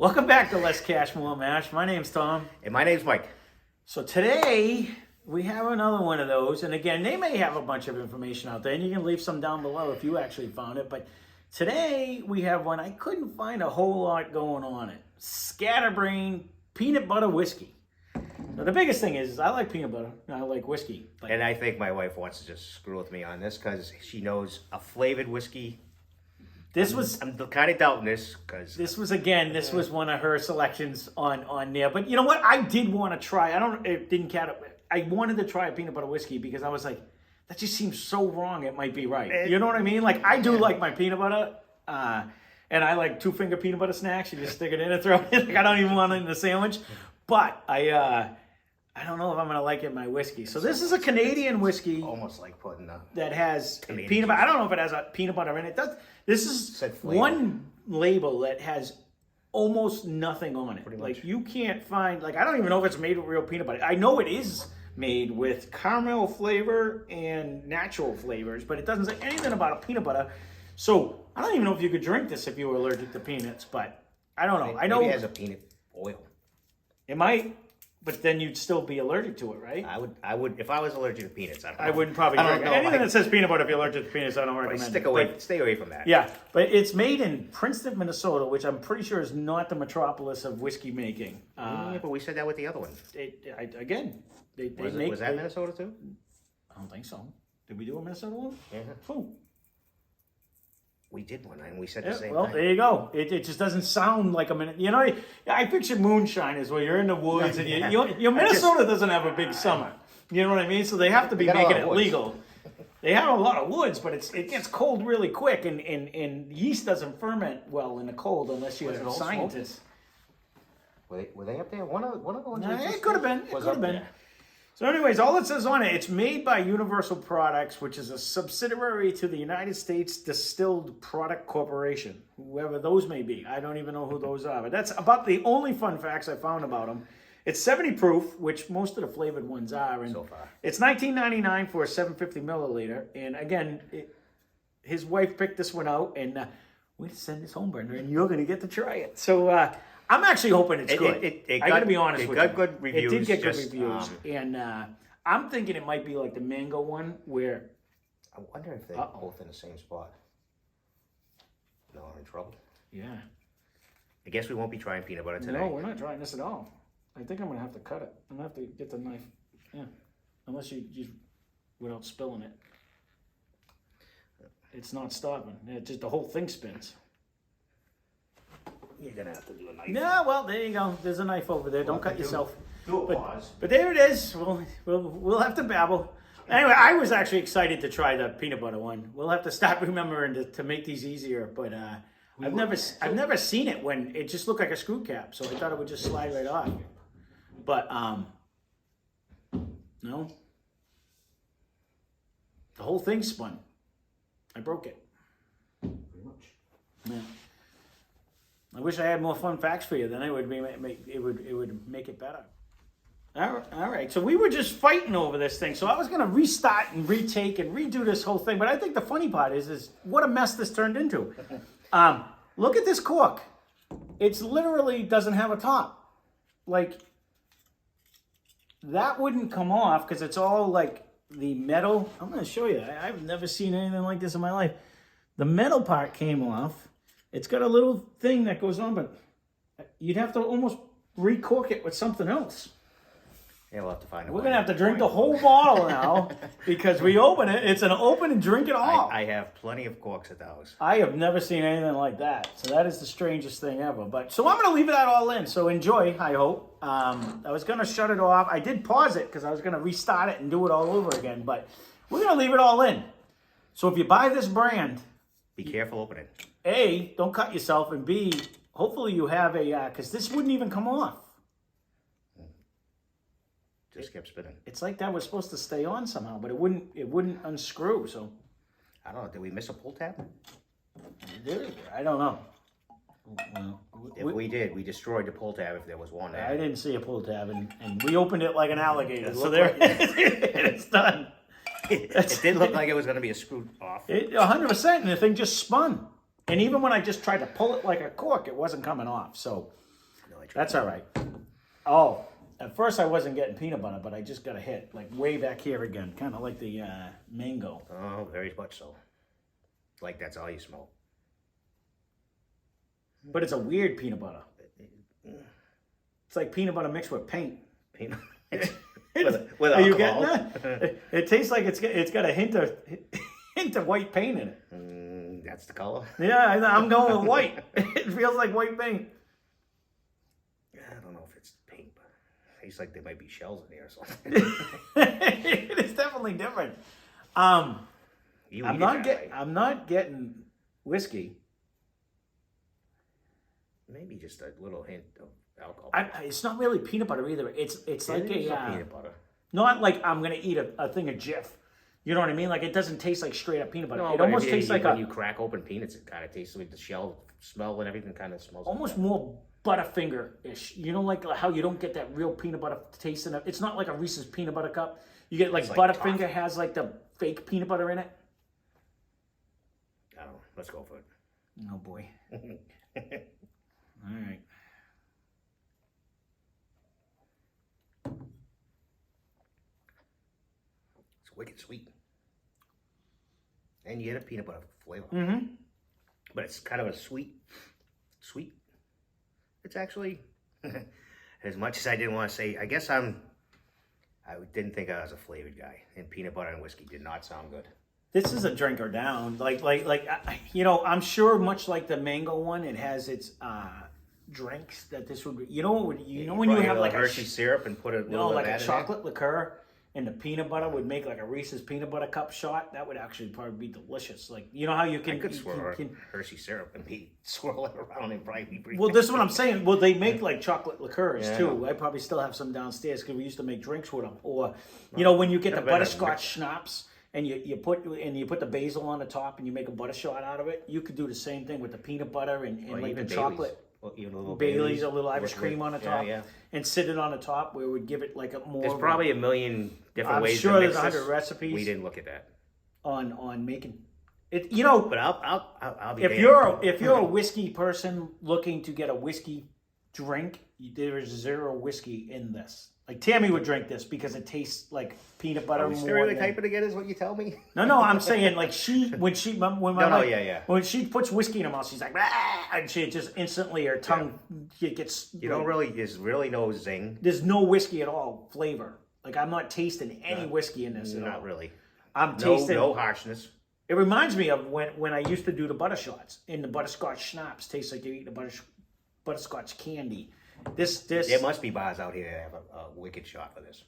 Welcome back to Less Cash, More Mash. My name's Tom. And my name's Mike. So today, we have another one of those. And again, they may have a bunch of information out there, and you can leave some down below if you actually found it. But today, we have one I couldn't find a whole lot going on it. Scatterbrain peanut butter whiskey. Now, the biggest thing is I like peanut butter, and I like whiskey. And I think my wife wants to just screw with me on this because she knows a flavored whiskey. I'm kind of doubting this because this was one of her selections on there. But you know what? I did want to try. It didn't count. I wanted to try a peanut butter whiskey because I was like, that just seems so wrong. It might be right. You know what I mean? Like I do like my peanut butter, and I like 2-finger peanut butter snacks. You just stick it in and throw it in. Like I don't even want it in a sandwich. But I don't know if I'm going to like it in my whiskey. So this is a Canadian whiskey. Almost like putting that has Canadian peanut butter. I don't know if it has a peanut butter in it. This is one label that has almost nothing on it. Like you can't find, like I don't even know if it's made with real peanut butter. I know it is made with caramel flavor and natural flavors, but it doesn't say anything about a peanut butter. So I don't even know if you could drink this if you were allergic to peanuts, but I don't know. I know it has a peanut oil. It might. But then you'd still be allergic to it, right? I would, if I was allergic to peanuts, I wouldn't probably drink it. Anything that says peanut butter, if you're allergic to peanuts, I don't recommend it. Stay away from that. Yeah, but it's made in Princeton, Minnesota, which I'm pretty sure is not the metropolis of whiskey making. But we said that with the other one. Was that Minnesota too? I don't think so. Did we do a Minnesota one? Yeah. Who? We did one, and we said the same well, thing. There you go. It just doesn't sound like a minute. You know, I picture moonshiners where you're in the woods and your Minnesota doesn't have a big summer. You know what I mean? So they have to be making it legal. They have a lot of woods, but it gets cold really quick, and yeast doesn't ferment well in the cold unless you're a scientist. Were they up there? One of the ones. It could have been. It could have been. So anyways, all it says on it, it's made by Universal Products, which is a subsidiary to the United States Distilled Product Corporation, whoever those may be. I don't even know who those are, but that's about the only fun facts I found about them. It's 70 proof, which most of the flavored ones are. And so far. It's $19.99 for a 750 milliliter. And again, his wife picked this one out, and we're going to send this home, Brenda, and you're going to get to try it. So I'm actually hoping it's good. I got to be honest with you. It got good reviews. It did get good reviews. And I'm thinking it might be like the mango one where... I wonder if they're both in the same spot. No, we're in trouble. Yeah. I guess we won't be trying peanut butter today. No, we're not trying this at all. I think I'm going to have to cut it. I'm going to have to get the knife. Yeah. Unless you just... without spilling it. It's not stopping. It just the whole thing spins. You're going to have to do a knife. Yeah, well, there you go. There's a knife over there. Don't cut yourself. Do a pause. But there it is. We'll have to babble. Anyway, I was actually excited to try the peanut butter one. We'll have to stop remembering to make these easier. But I've never seen it when it just looked like a screw cap. So I thought it would just slide right off. But no. The whole thing spun. I broke it. Pretty much. Yeah. I wish I had more fun facts for you. Then it would make it better. All right. So we were just fighting over this thing. So I was going to restart and retake and redo this whole thing. But I think the funny part is what a mess this turned into. Look at this cork. It's literally doesn't have a top. Like that wouldn't come off because it's all like the metal. I'm going to show you. I've never seen anything like this in my life. The metal part came off. It's got a little thing that goes on, but you'd have to almost recork it with something else. Yeah, we'll have to find it. We're going to have to drink the whole bottle now because we open it. It's an open and drink it all. I have plenty of corks at the house. I have never seen anything like that. So that is the strangest thing ever. So I'm going to leave that all in. So enjoy, I hope. I was going to shut it off. I did pause it because I was going to restart it and do it all over again. But we're going to leave it all in. So if you buy this brand... Be careful opening. A, don't cut yourself, and B, hopefully you have a, because this wouldn't even come off. Just kept spinning. It's like that was supposed to stay on somehow, but it wouldn't unscrew, so. I don't know, did we miss a pull tab? I don't know. Well, if we did, we destroyed the pull tab if there was one there. I didn't see a pull tab, and we opened it like an alligator, so there, it's done. It did look like it was going to be a screw off. 100%, and the thing just spun. And even when I just tried to pull it like a cork, it wasn't coming off. So That's all right. Oh, at first I wasn't getting peanut butter, but I just got a hit, like way back here again, kind of like the mango. Oh, very much so. Like that's all you smell. But it's a weird peanut butter. It's like peanut butter mixed with paint. Peanut with Are you getting that? It tastes like it's got a hint of white paint in it. That's the color. Yeah, I'm going with white. It feels like white paint. I don't know if it's paint, but it tastes like there might be shells in here or something. It is definitely different. I'm not getting whiskey. Maybe just a little hint of alcohol. It's not really peanut butter either. It's like peanut butter. Not like I'm gonna eat a thing of Jif. You know what I mean? Like it doesn't taste like straight up peanut butter. No, it almost tastes like when you crack open peanuts, it kind of tastes like the shell smell and everything kind of smells. Almost more Butterfinger-ish. You know, like how you don't get that real peanut butter taste in it. It's not like a Reese's peanut butter cup. You get like Butterfinger toffee. Has like the fake peanut butter in it. Oh, let's go for it. Oh boy. All right. It's wicked sweet. And you get a peanut butter flavor. Mm-hmm. But it's kind of a sweet. It's actually, as much as I didn't want to say, I guess I didn't think I was a flavored guy. And peanut butter and whiskey did not sound good. This is a drinker down. Like you know, I'm sure much like the mango one, it has its drinks that this would be. You know what? When you have like a Hershey syrup and put a little like a chocolate liqueur and the peanut butter would make like a Reese's peanut butter cup shot. That would actually probably be delicious. Like you know how you can swirl Hershey syrup and swirl it around and probably be. Well, this is what I'm saying. Well, they make like chocolate liqueurs too. I probably still have some downstairs because we used to make drinks with them. Or you know when you get the butterscotch schnapps. And you put the basil on the top and you make a butter shot out of it. You could do the same thing with the peanut butter and like the chocolate. Well, even a little Bailey's, a little Irish cream on the top, yeah. And sit it on the top where it would give it like a more. There's probably a million different ways. I'm sure there's 100 recipes. We didn't look at that on making it. You know, but I'll be. If you're a whiskey person looking to get a whiskey drink, there is zero whiskey in this. Like Tammy would drink this because it tastes like peanut butter. Are stereotyping again? Is what you tell me? No. I'm saying like when she puts whiskey in her mouth, she's like, ah, and she just instantly her tongue gets. You don't really. There's really no zing. There's no whiskey at all flavor. Like I'm not tasting any whiskey in this at all. Not really. I'm tasting no harshness. It reminds me of when I used to do the butter shots and the butterscotch schnapps. Tastes like you're eating a butterscotch candy. This there must be bars out here that have a wicked shot for this.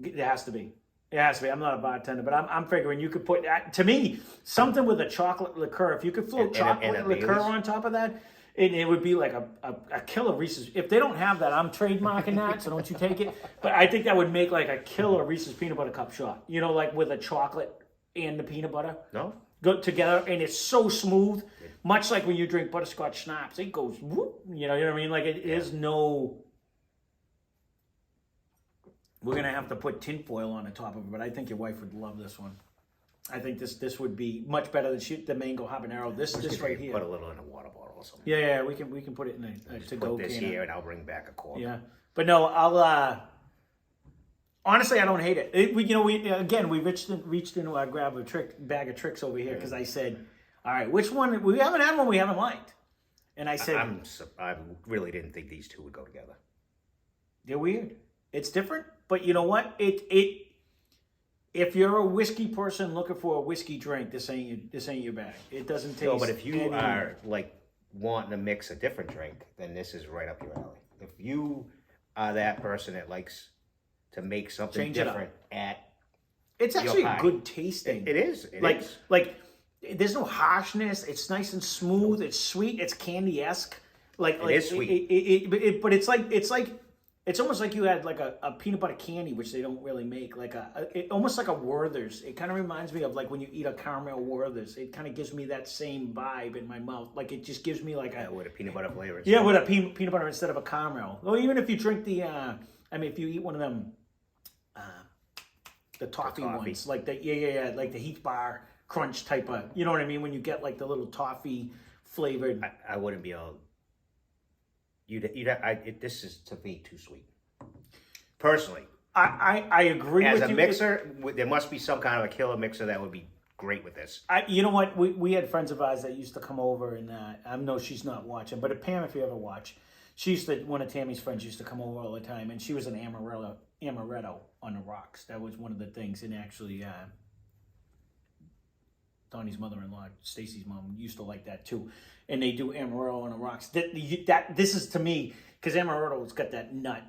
It has to be. I'm not a bartender, but I'm figuring you could put to me something with a chocolate liqueur. If you could float chocolate liqueur on top of that, it would be like a killer Reese's. If they don't have that, I'm trademarking that, so don't you take it. But I think that would make like a killer Reese's peanut butter cup shot. You know, like with a chocolate and the peanut butter. No. Go together, and it's so smooth. Much like when you drink butterscotch schnapps, it goes whoop. You know what I mean? Like it is no. We're gonna have to put tinfoil on the top of it, but I think your wife would love this one. I think this would be much better than the mango habanero. This right here. Put a little in a water bottle or something. Yeah, we can put it in a to-go can. Put this here, and I'll bring back a cork. Yeah, but no, I'll. Honestly, I don't hate it. We reached into our bag of tricks over here because I said, all right, which one? We haven't had one we haven't liked. And I said, I really didn't think these two would go together. They're weird. It's different, but you know what? If you're a whiskey person looking for a whiskey drink, this ain't your bag. It doesn't taste. No, but if you are like wanting to mix a different drink, then this is right up your alley. If you are that person that likes to make something different it's actually a good tasting. It is. Like there's no harshness. It's nice and smooth. It's sweet. It's candy-esque. It is sweet. But it's almost like you had like a peanut butter candy, which they don't really make. Like almost like a Werther's. It kind of reminds me of like when you eat a caramel Werther's. It kind of gives me that same vibe in my mouth. Like it just gives me like with a peanut butter flavor. Yeah, with a peanut butter instead of a caramel. Or even if you drink if you eat one of them. The toffee ones, like like the Heath Bar Crunch type of, you know what I mean? When you get like the little toffee flavored. I wouldn't be able. this is to me too sweet. Personally, I agree as with a you. mixer, there must be some kind of a killer mixer that would be great with this. You know what? We had friends of ours that used to come over, and I know she's not watching, but Pam, if you ever watch, one of Tammy's friends used to come over all the time, and she was an amaretto on the rocks. That was one of the things, and actually, Donnie's mother-in-law, Stacy's mom, used to like that too. And they do amaretto on the rocks. This is to me, because amaretto's got that nut.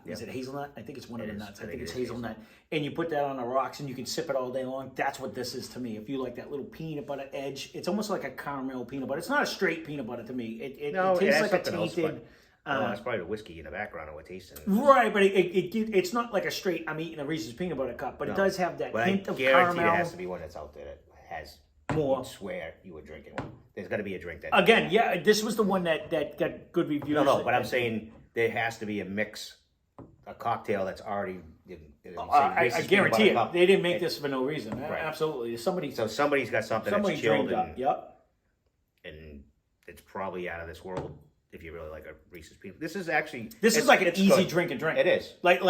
Is it hazelnut? I think it's one of the nuts. I think it's hazelnut. And you put that on the rocks and you can sip it all day long. That's what this is to me. If you like that little peanut butter edge, it's almost like a caramel peanut butter. It's not a straight peanut butter to me. It tastes like a tainted. That's probably the whiskey in the background of what tasting. Right, but it's not like a straight, I'm eating a Reese's peanut butter cup, but it does have that hint of caramel. There has to be one that's out there that has more. You'd swear you were drinking one. There's got to be a drink that. Again, yeah, this was the one that got good reviews. No, but I'm saying there has to be a mix, a cocktail that's already. I guarantee it. They didn't make this for no reason. Right. Absolutely, somebody's got something that's chilled and, yep. And it's probably out of this world. If you really like a Reese's peanut, this is like an easy drink and drink. It is like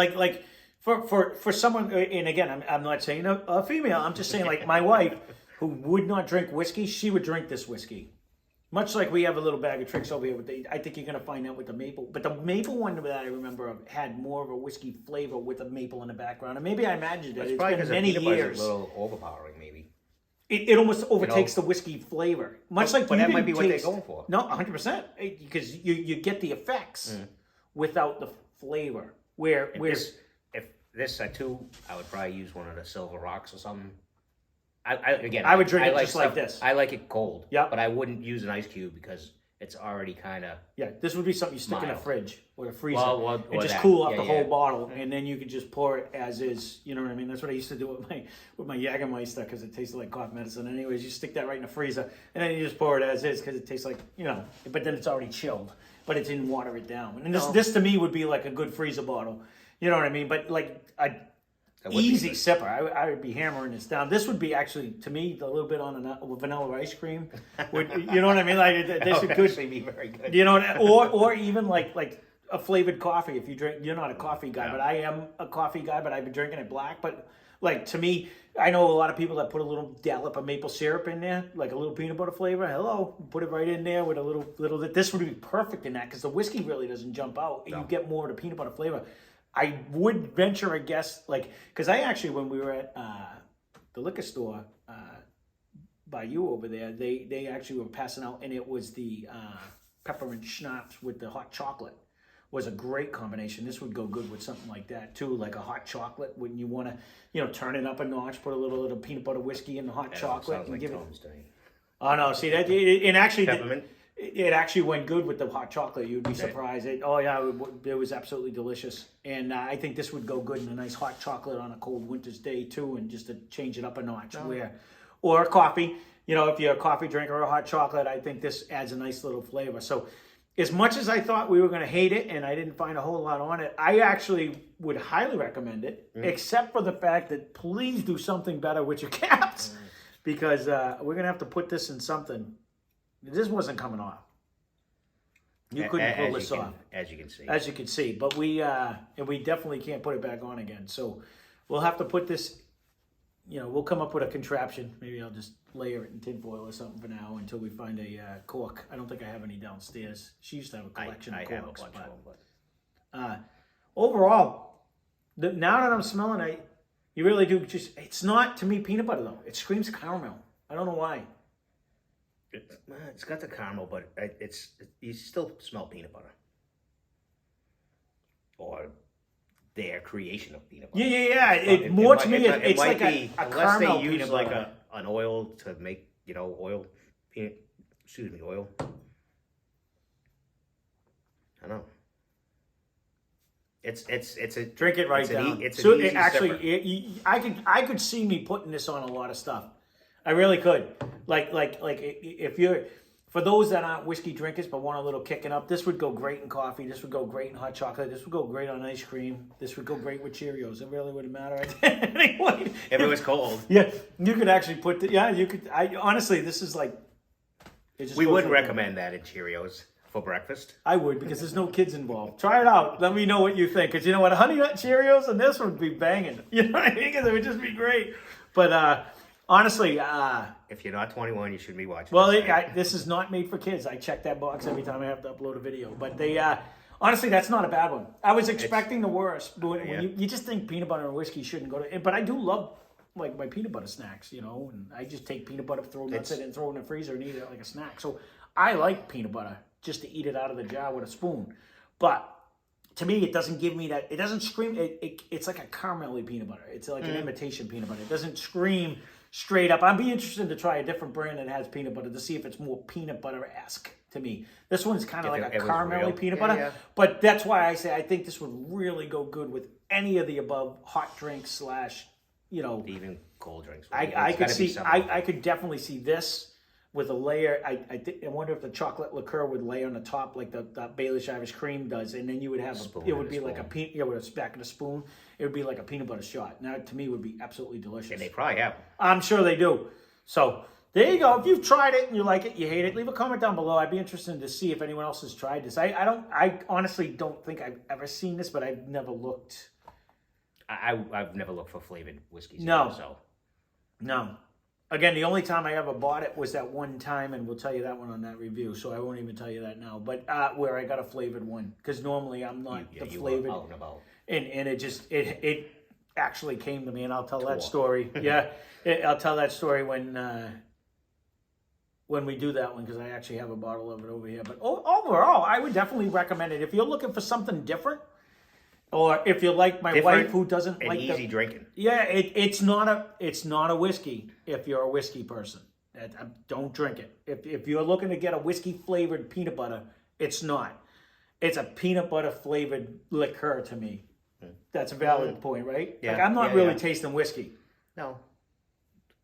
for someone, and again, I'm not saying a female. I'm just saying like my wife, who would not drink whiskey, she would drink this whiskey. Much like we have a little bag of tricks over here with I think you're gonna find out with the maple. But the maple one that I remember had more of a whiskey flavor with the maple in the background, and maybe I imagined it. It's been many years. A little overpowering, maybe. It almost overtakes the whiskey flavor. Much like but that might be what they're going for. No, 100%. Because you get the effects without the flavor. If this too, I would probably use one of the silver rocks or something. I would drink it just like this. I like it cold. Yeah. But I wouldn't use an ice cube because it's already kind of. Yeah, this would be something you stick in a fridge or a freezer and just that. cool off the whole bottle, and then you could just pour it as is. You know what I mean? That's what I used to do with my Jägermeister because it tasted like cough medicine. Anyways, you stick that right in the freezer, and then you just pour it as is because it tastes like But then it's already chilled, but it didn't water it down. And this to me would be like a good freezer bottle. You know what I mean? But like easy sipper. I would be hammering this down. This would be actually, to me, a little bit on vanilla ice cream. You know what I mean? Like this would actually be very good. You know, or even like a flavored coffee. If you drink, you're not a coffee guy, but I am a coffee guy. But I've been drinking it black. But like to me, I know a lot of people that put a little dollop of maple syrup in there, like a little peanut butter flavor. Hello, put it right in there with a little. This would be perfect in that because the whiskey really doesn't jump out, and you get more of the peanut butter flavor. I would venture a guess, because I actually, when we were at the liquor store by you over there, they actually were passing out, and it was the peppermint schnapps with the hot chocolate. Was a great combination. This would go good with something like that too, like a hot chocolate when you want to, turn it up a notch, put a little peanut butter whiskey in the hot chocolate, and like give Tom's it. Day. Oh no, see that it actually. Peppermint. It actually went good with the hot chocolate. You'd be surprised. It was absolutely delicious. And I think this would go good in a nice hot chocolate on a cold winter's day too, and just to change it up a notch. Or a coffee. If you're a coffee drinker or a hot chocolate, I think this adds a nice little flavor. So as much as I thought we were going to hate it and I didn't find a whole lot on it, I actually would highly recommend it, except for the fact that please do something better with your caps, because we're going to have to put this in something. This wasn't coming off. You couldn't pull this off. As you can see. As you can see. But we definitely can't put it back on again. So we'll have to put this, we'll come up with a contraption. Maybe I'll just layer it in tinfoil or something for now until we find a cork. I don't think I have any downstairs. She used to have a collection of corks. I have a bunch of them, but... Overall, now that I'm smelling it, you really do it's not, to me, peanut butter though. It screams caramel. I don't know why. It's got the caramel, but you still smell peanut butter, or their creation of peanut butter. Yeah. It's like a unless caramel they use peanut like butter. an oil to make oil. Oil. I know. It's a drink it right down. I could see me putting this on a lot of stuff. I really could. Like if you're, for those that aren't whiskey drinkers but want a little kicking up, this would go great in coffee. This would go great in hot chocolate. This would go great on ice cream. This would go great with Cheerios. It really wouldn't matter. Anyway, if it was cold. Yeah, you could actually put you could. Honestly, this is like. We wouldn't recommend that in Cheerios. for breakfast. I would, because there's no kids involved. Try it out. Let me know what you think. Because you know what? Honey Nut Cheerios and this would be banging. You know what I mean? Because it would just be great. But honestly, if you're not 21, you shouldn't be watching. well, this is not made for kids. I check that box every time I have to upload a video. But they, honestly, that's not a bad one. I was expecting the worst. But when you just think peanut butter and whiskey shouldn't go to. But I do love like my peanut butter snacks, you know. And I just take peanut butter, throw nuts in it, and throw it in the freezer and eat it like a snack. So I like peanut butter just to eat it out of the jar with a spoon. But to me, it doesn't give me that. It doesn't scream. It's like a caramelly peanut butter. It's like an imitation peanut butter. It doesn't scream straight up. I'd be interested to try a different brand that has peanut butter to see if it's more peanut butter-esque to me. This one's kind of like a caramelly peanut butter. Yeah. But that's why I say I think this would really go good with any of the above hot drinks / even cold drinks. I could see. I could definitely see this with a layer. I wonder if the chocolate liqueur would lay on the top like the Bailey's Irish Cream does, and then you would have it would be like with a back of a spoon. It would be like a peanut butter shot. Now, to me, would be absolutely delicious. And they probably have. I'm sure they do. So there you go. If you've tried it and you like it, you hate it, leave a comment down below. I'd be interested to see if anyone else has tried this. I honestly don't think I've ever seen this, but I've never looked. I've never looked for flavored whiskeys. No. No. Again, the only time I ever bought it was that one time, and we'll tell you that one on that review, so I won't even tell you that now. But where I got a flavored one, because normally I'm not the flavored. Out and about. And it actually came to me, and I'll tell that story. Yeah, I'll tell that story when we do that one, because I actually have a bottle of it over here. But overall, I would definitely recommend it if you're looking for something different. Or if you're like my wife who doesn't like easy drinking. Yeah, it's not a whiskey if you're a whiskey person. Don't drink it. If you're looking to get a whiskey flavored peanut butter, it's not. It's a peanut butter flavored liqueur to me. That's a valid point, right? Yeah, like I'm not really tasting whiskey. No.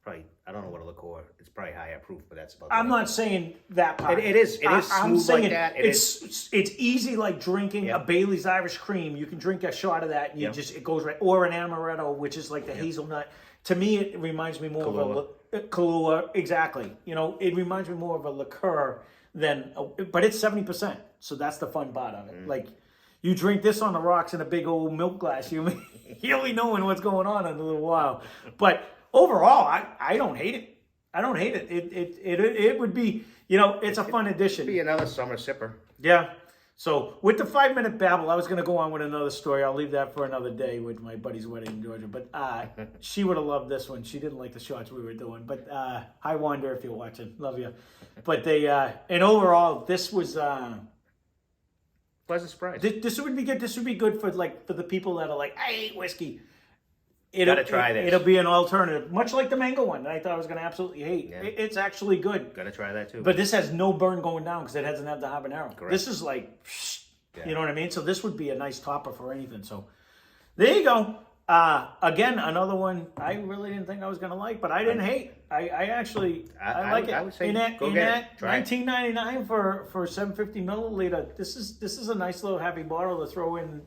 Probably, I don't know what a liqueur. It's probably higher proof, but that's about. I'm not saying that part. It is I'm smooth saying like that. It's easy like drinking a Bailey's Irish Cream. You can drink a shot of that, and it goes right. Or an amaretto, which is like the hazelnut. To me, it reminds me more of a Kahlua. Exactly. You know, it reminds me more of a liqueur than. But it's 70%, so that's the fun part of it. Like. You drink this on the rocks in a big old milk glass, you'll be knowing what's going on in a little while. But overall, I don't hate it. I don't hate it. It would be, it's a fun addition. It'd be another summer sipper. Yeah. So with the 5-minute babble, I was going to go on with another story. I'll leave that for another day with my buddy's wedding in Georgia. But she would have loved this one. She didn't like the shots we were doing. But hi, Wanda, if you're watching. Love you. But and overall, this was... pleasant surprise. This would be good. This would be good for the people that are like, I hate whiskey. Gotta try this. It'll be an alternative, much like the mango one that I thought I was going to absolutely hate. Yeah. It's actually good. Gotta try that too. But this has no burn going down because it doesn't have the habanero. Correct. This is like, you know what I mean? So this would be a nice topper for anything. So there you go. Again, another one I really didn't think I was going to like, but I didn't hate. I actually like it. I would say in that $19.99 for 750 milliliter. This is a nice little happy bottle to throw in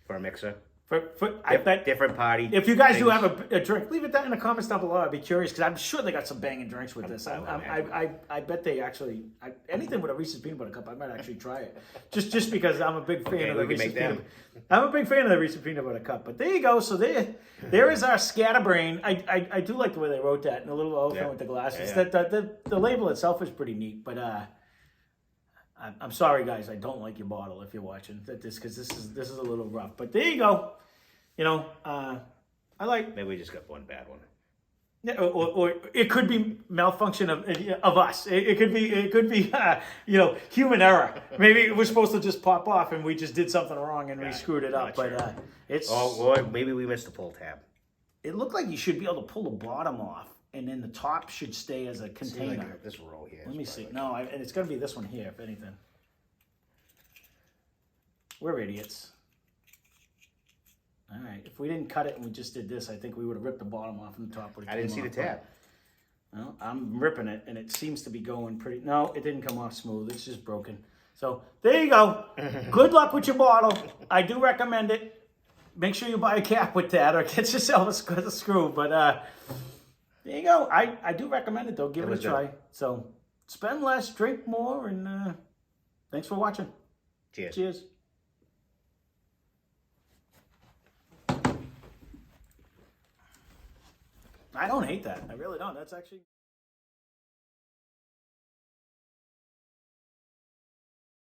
for a mixer. I bet different party. If you guys do have a drink, leave it down in the comments down below. I'd be curious because I'm sure they got some banging drinks with this. I bet they actually anything with a Reese's peanut butter cup. I might actually try it just because I'm a big fan of the Reese's peanut. I'm a big fan of the Reese's peanut butter cup. But there you go. So there is our scatterbrain. I do like the way they wrote that and the little elephant with the glasses. The label itself is pretty neat, but. I'm sorry, guys. I don't like your bottle if you're watching because this is a little rough. But there you go. I like. Maybe we just got one bad one. Or it could be malfunction of us. It could be human error. Maybe it was supposed to just pop off and we just did something wrong and we screwed it up. But it's. Or maybe we missed the pull tab. It looked like you should be able to pull the bottom off. And then the top should stay as a container. Like this row here. Let me see. No, and it's going to be this one here, if anything. We're idiots. All right. If we didn't cut it and we just did this, I think we would have ripped the bottom off and the top would have I didn't see the tab. Well, I'm ripping it, and it seems to be going pretty... No, it didn't come off smooth. It's just broken. So, there you go. Good luck with your bottle. I do recommend it. Make sure you buy a cap with that or get yourself a screw. But, there you go. I do recommend it, though. Give it a try. So, spend less, drink more, and Thanks for watching. Cheers. Cheers. I don't hate that. I really don't. That's actually...